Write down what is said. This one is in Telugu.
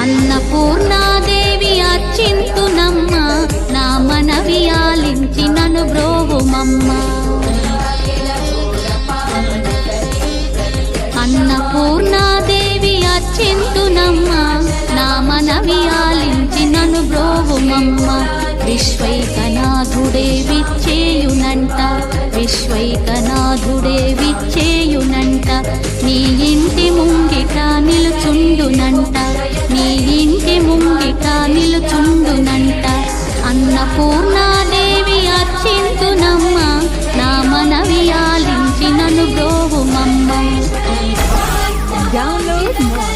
అన్నపూర్ణాదేవి అర్చింతునమ్మ నా మనవి ఆలించి నన్ను బ్రోవుమమ్మ అన్నపూర్ణాదేవి అర్చింతునమ్మ నా మనవి ఆలించి నన్ను బ్రోవుమమ్మ విశ్వైకనాథుడే విచ్చేయునంట విశ్వైకనాథుడే విచ్చేయునంట నీ ఇంటి ముంగిట నిలుచుండునంట నీ ఇంటి ముంగిట నిలుచుండునంట అన్నపూర్ణాదేవి అర్చింతునమ్మ నా మనవి ఆలించి నన్ను బ్రోవుమమ్మ Download more.